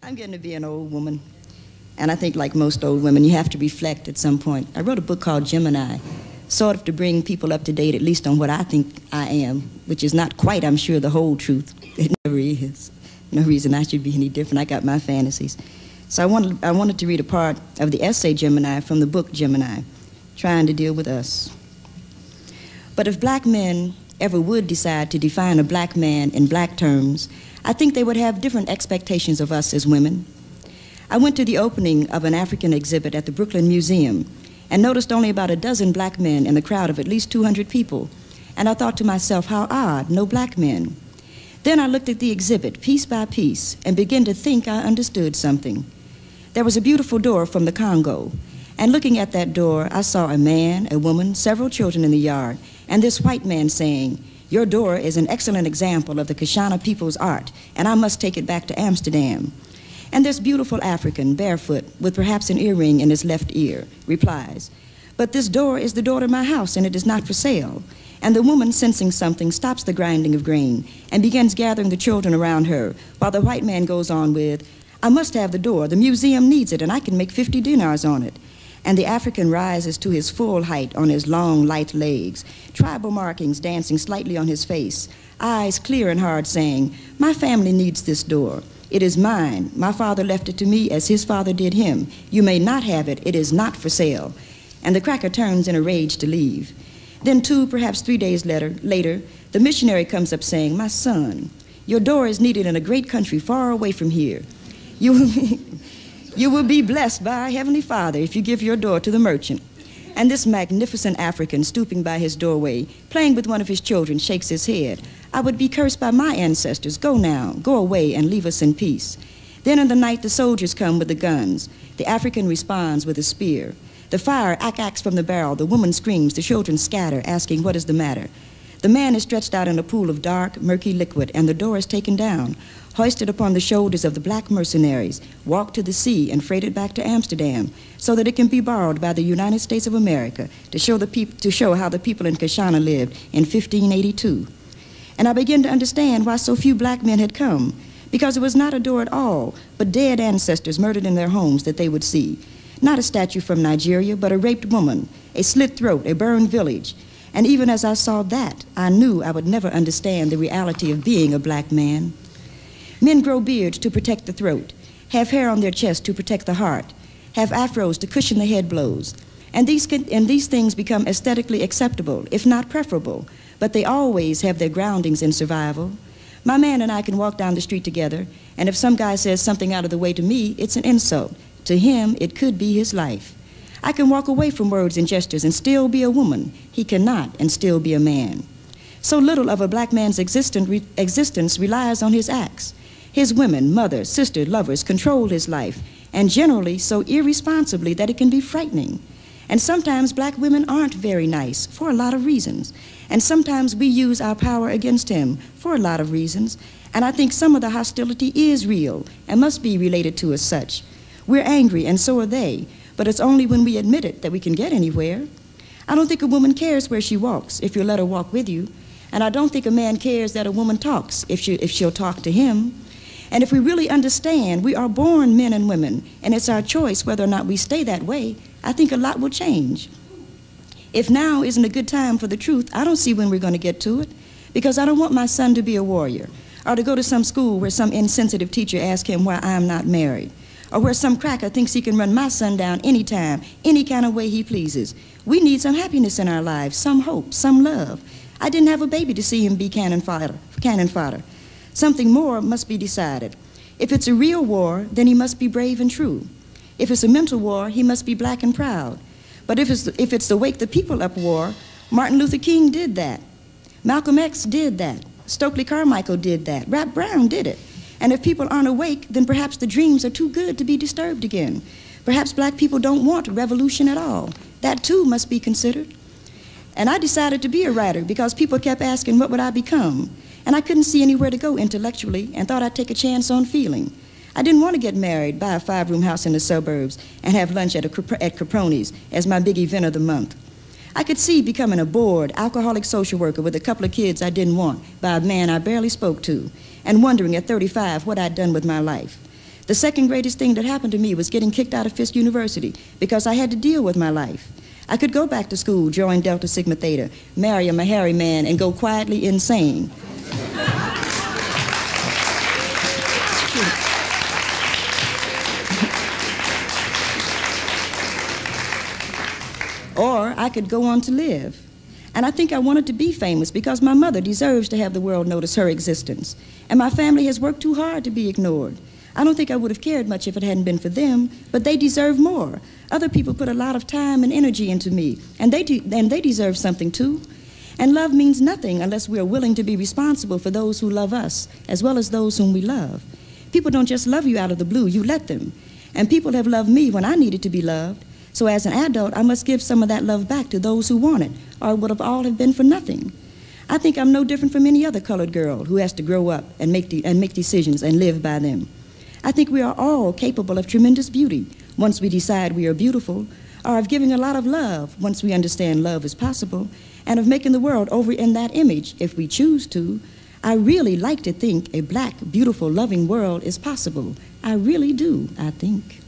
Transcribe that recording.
I'm getting to be an old woman, and I think like most old women, you have to reflect at some point. I wrote a book called Gemini, sort of to bring people up to date, at least on what I think I am, which is not quite, I'm sure, the whole truth. It never is. No reason I should be any different. I got my fantasies. So I wanted to read a part of the essay Gemini from the book Gemini, trying to deal with us. But if black men ever would decide to define a black man in black terms, I think they would have different expectations of us as women. I went to the opening of an African exhibit at the Brooklyn Museum and noticed only about a dozen black men in a crowd of at least 200 people. And I thought to myself, how odd, no black men. Then I looked at the exhibit piece by piece and began to think I understood something. There was a beautiful door from the Congo, and looking at that door, I saw a man, a woman, several children in the yard, and this white man saying, "Your door is an excellent example of the Kashana people's art, and I must take it back to Amsterdam." And this beautiful African, barefoot, with perhaps an earring in his left ear, replies, "But this door is the door to my house, and it is not for sale." And the woman, sensing something, stops the grinding of grain and begins gathering the children around her, while the white man goes on with, "I must have the door. The museum needs it, and I can make 50 dinars on it." And the African rises to his full height on his long, light legs, tribal markings dancing slightly on his face, eyes clear and hard, saying, "My family needs this door. It is mine. My father left it to me as his father did him. You may not have it. It is not for sale." And the cracker turns in a rage to leave. Then 2, perhaps 3 days later, the missionary comes up saying, "My son, your door is needed in a great country far away from here. You will be blessed by our Heavenly Father if you give your door to the merchant." And this magnificent African, stooping by his doorway, playing with one of his children, shakes his head. "I would be cursed by my ancestors. Go now, go away and leave us in peace." Then in the night the soldiers come with the guns. The African responds with a spear. The fire acts from the barrel. The woman screams. The children scatter, asking what is the matter. The man is stretched out in a pool of dark, murky liquid, and the door is taken down, hoisted upon the shoulders of the black mercenaries, walked to the sea, and freighted back to Amsterdam, so that it can be borrowed by the United States of America to show how the people in Kashana lived in 1582. And I began to understand why so few black men had come, because it was not a door at all, but dead ancestors murdered in their homes that they would see. Not a statue from Nigeria, but a raped woman, a slit throat, a burned village. And even as I saw that, I knew I would never understand the reality of being a black man. Men grow beards to protect the throat, have hair on their chest to protect the heart, have afros to cushion the head blows. And these things become aesthetically acceptable, if not preferable, but they always have their groundings in survival. My man and I can walk down the street together, and if some guy says something out of the way to me, it's an insult. To him, it could be his life. I can walk away from words and gestures and still be a woman. He cannot and still be a man. So little of a black man's existence relies on his acts. His women, mothers, sisters, lovers control his life, and generally so irresponsibly that it can be frightening. And sometimes black women aren't very nice for a lot of reasons. And sometimes we use our power against him for a lot of reasons. And I think some of the hostility is real and must be related to as such. We're angry, and so are they, but it's only when we admit it that we can get anywhere. I don't think a woman cares where she walks if you let her walk with you, and I don't think a man cares that a woman talks if she'll talk to him. And if we really understand we are born men and women, and it's our choice whether or not we stay that way, I think a lot will change. If now isn't a good time for the truth, I don't see when we're going to get to it, because I don't want my son to be a warrior, or to go to some school where some insensitive teacher asks him why I'm not married, or where some cracker thinks he can run my son down anytime, any kind of way he pleases. We need some happiness in our lives, some hope, some love. I didn't have a baby to see him be cannon fodder. Something more must be decided. If it's a real war, then he must be brave and true. If it's a mental war, he must be black and proud. But if it's the wake the people up war, Martin Luther King did that. Malcolm X did that. Stokely Carmichael did that. Rap Brown did it. And if people aren't awake, then perhaps the dreams are too good to be disturbed again. Perhaps black people don't want revolution at all. That too must be considered. And I decided to be a writer because people kept asking what would I become. And I couldn't see anywhere to go intellectually and thought I'd take a chance on feeling. I didn't want to get married, buy a 5-room house in the suburbs, and have lunch at Caproni's as my big event of the month. I could see becoming a bored, alcoholic social worker with a couple of kids I didn't want by a man I barely spoke to, and wondering at 35 what I'd done with my life. The second greatest thing that happened to me was getting kicked out of Fisk University because I had to deal with my life. I could go back to school, join Delta Sigma Theta, marry a Mahari man, and go quietly insane. Or I could go on to live. And I think I wanted to be famous because my mother deserves to have the world notice her existence. And my family has worked too hard to be ignored. I don't think I would have cared much if it hadn't been for them, but they deserve more. Other people put a lot of time and energy into me, and they deserve something too. And love means nothing unless we are willing to be responsible for those who love us, as well as those whom we love. People don't just love you out of the blue, you let them. And people have loved me when I needed to be loved. So as an adult, I must give some of that love back to those who want it, or it would have all have been for nothing. I think I'm no different from any other colored girl who has to grow up and make decisions and live by them. I think we are all capable of tremendous beauty once we decide we are beautiful, or of giving a lot of love once we understand love is possible, and of making the world over in that image if we choose to. I really like to think a black, beautiful, loving world is possible. I really do, I think.